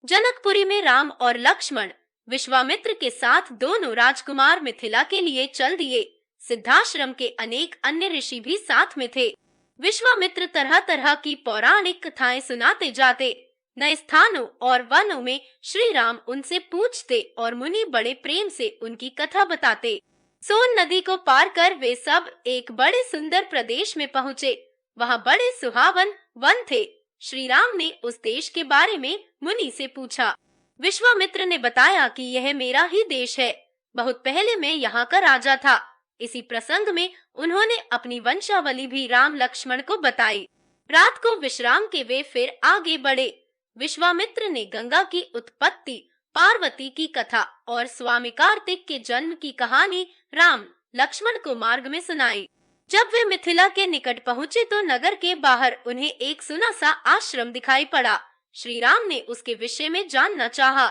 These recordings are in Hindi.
जनकपुरी में राम और लक्ष्मण विश्वामित्र के साथ दोनों राजकुमार मिथिला के लिए चल दिए। सिद्धाश्रम के अनेक अन्य ऋषि भी साथ में थे। विश्वामित्र तरह तरह की पौराणिक कथाएं सुनाते जाते। नए स्थानों और वनों में श्री राम उनसे पूछते और मुनि बड़े प्रेम से उनकी कथा बताते। सोन नदी को पार कर वे सब एक बड़े सुंदर प्रदेश में पहुँचे। वहाँ बड़े सुहावन वन थे। श्री राम ने उस देश के बारे में मुनि से पूछा। विश्वामित्र ने बताया कि यह मेरा ही देश है। बहुत पहले मैं यहाँ का राजा था। इसी प्रसंग में उन्होंने अपनी वंशावली भी राम लक्ष्मण को बताई। रात को विश्राम के वे फिर आगे बढ़े। विश्वामित्र ने गंगा की उत्पत्ति, पार्वती की कथा और स्वामी कार्तिक के जन्म की कहानी राम लक्ष्मण को मार्ग में सुनाई। जब वे मिथिला के निकट पहुँचे तो नगर के बाहर उन्हें एक सुना सा आश्रम दिखाई पड़ा। श्री राम ने उसके विषय में जानना चाहा।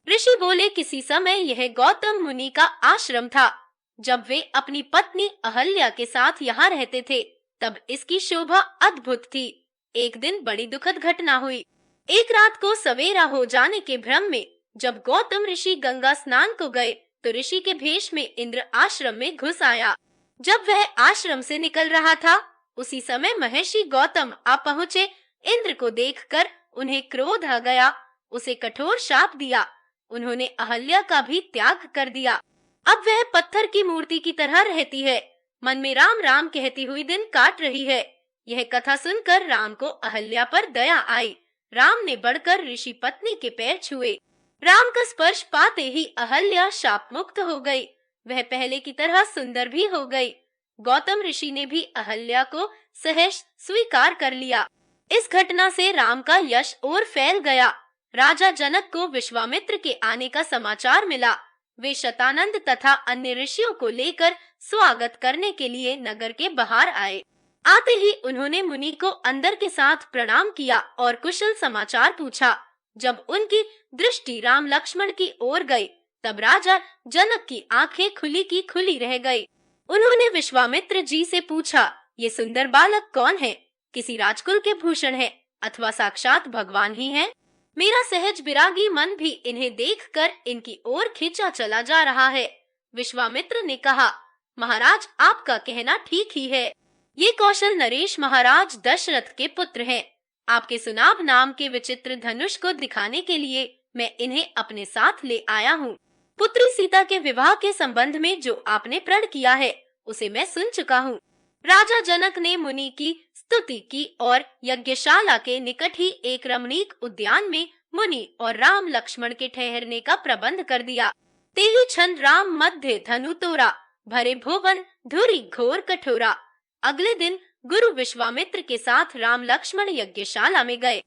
ऋषि बोले, किसी समय यह गौतम मुनि का आश्रम था। जब वे अपनी पत्नी अहल्या के साथ यहाँ रहते थे तब इसकी शोभा अद्भुत थी। एक दिन बड़ी दुखद घटना हुई। एक रात को सवेरा हो जाने के भ्रम में जब गौतम ऋषि गंगा स्नान को गए तो ऋषि के भेष में इंद्र आश्रम में घुस आया। जब वह आश्रम से निकल रहा था उसी समय महर्षि गौतम आ पहुँचे। इंद्र को देखकर उन्हें क्रोध आ गया। उसे कठोर शाप दिया। उन्होंने अहल्या का भी त्याग कर दिया। अब वह पत्थर की मूर्ति की तरह रहती है। मन में राम राम कहती हुई दिन काट रही है। यह कथा सुनकर राम को अहल्या पर दया आई। राम ने बढ़कर ऋषि पत्नी के पैर छुए। राम का स्पर्श पाते ही अहल्या शाप मुक्त हो गई। वह पहले की तरह सुंदर भी हो गई। गौतम ऋषि ने भी अहल्या को सहर्ष स्वीकार कर लिया। इस घटना से राम का यश और फैल गया। राजा जनक को विश्वामित्र के आने का समाचार मिला। वे शतानंद तथा अन्य ऋषियों को लेकर स्वागत करने के लिए नगर के बाहर आए। आते ही उन्होंने मुनि को अंदर के साथ प्रणाम किया और कुशल समाचार पूछा। जब उनकी दृष्टि राम लक्ष्मण की ओर गई तब राजा जनक की आंखें खुली की खुली रह गई। उन्होंने विश्वामित्र जी से पूछा, ये सुंदर बालक कौन है? किसी राजकुल के भूषण है अथवा साक्षात भगवान ही है? मेरा सहज विरागी मन भी इन्हें देखकर इनकी ओर खींचा चला जा रहा है। विश्वामित्र ने कहा, महाराज आपका कहना ठीक ही है। ये कौशल नरेश महाराज दशरथ के पुत्र हैं। आपके सुनाभ नाम के विचित्र धनुष को दिखाने के लिए मैं इन्हें अपने साथ ले आया हूँ। पुत्री सीता के विवाह के संबंध में जो आपने प्रण किया है उसे मैं सुन चुका हूँ। राजा जनक ने मुनि की स्तुति की और यज्ञशाला के निकट ही एक रमणीक उद्यान में मुनि और राम लक्ष्मण के ठहरने का प्रबंध कर दिया। तेही क्षण राम मध्य धनु तोरा, भरे भुवन धुरी घोर कठोरा। अगले दिन गुरु विश्वामित्र के साथ राम लक्ष्मण यज्ञशाला में गए।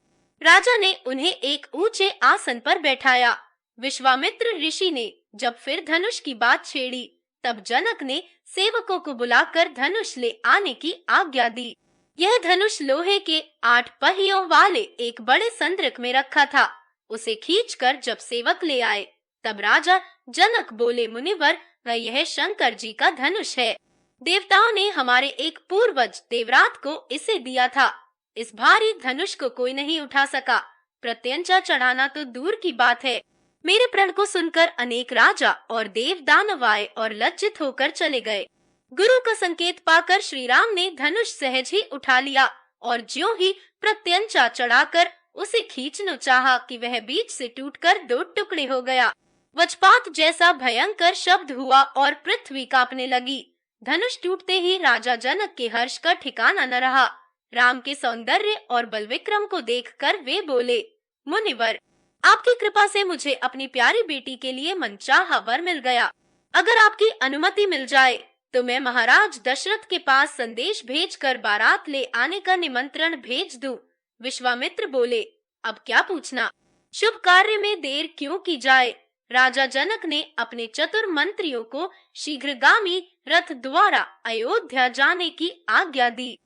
राजा ने उन्हें एक ऊंचे आसन पर बैठाया। विश्वामित्र ऋषि ने जब फिर धनुष की बात छेड़ी तब जनक ने सेवकों को बुलाकर धनुष ले आने की आज्ञा दी। यह धनुष लोहे के 8 पहियों वाले एक बड़े संद्रक में रखा था। उसे खींचकर जब सेवक ले आए तब राजा जनक बोले, मुनिवर, वह यह शंकर जी का धनुष है। देवताओं ने हमारे एक पूर्वज देवरात को इसे दिया था। इस भारी धनुष को कोई नहीं उठा सका। प्रत्यंचा चढ़ाना तो दूर की बात है। मेरे प्रण को सुनकर अनेक राजा और देव दानव आए और लज्जित होकर चले गए। गुरु का संकेत पाकर श्री राम ने धनुष सहज ही उठा लिया और ज्यों ही प्रत्यंचा चढ़ाकर उसे खींचना चाहा कि वह बीच से टूटकर 2 टुकड़े हो गया। वज्रपात जैसा भयंकर शब्द हुआ और पृथ्वी कांपने लगी। धनुष टूटते ही राजा जनक के हर्ष का ठिकाना न रहा। राम के सौंदर्य और बलविक्रम को देखकर वे बोले, मुनिवर, आपकी कृपा से मुझे अपनी प्यारी बेटी के लिए मनचाहा वर मिल गया। अगर आपकी अनुमति मिल जाए तो मैं महाराज दशरथ के पास संदेश भेजकर बारात ले आने का निमंत्रण भेज दूं। विश्वामित्र बोले, अब क्या पूछना? शुभ कार्य में देर क्यों की जाए? राजा जनक ने अपने चतुर मंत्रियों को शीघ्रगामी रथ द्वारा अयोध्या जाने की आज्ञा दी।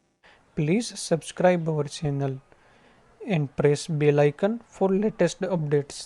Please subscribe our channel and press bell icon for latest updates.